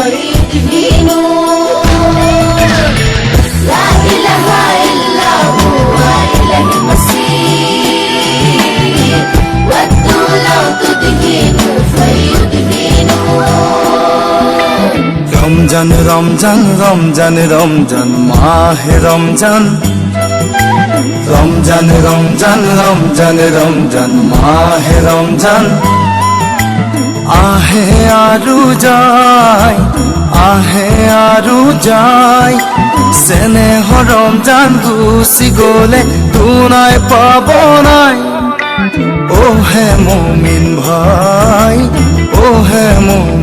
فيدهن لا إله إلا هو إليه المصير ودوا لو تدهنوا فيدهنوا রমজান রমজান রমজান রমজান মাহে রমজান রমজান রমজান রমজান রমজান মাহে রমজান আহে আরু যায় আহে আরু যায় স্নেহ রমজান গুছি গলে তুনাই পাব নাই ও হে মুমিন ভাই ও হে মুমিন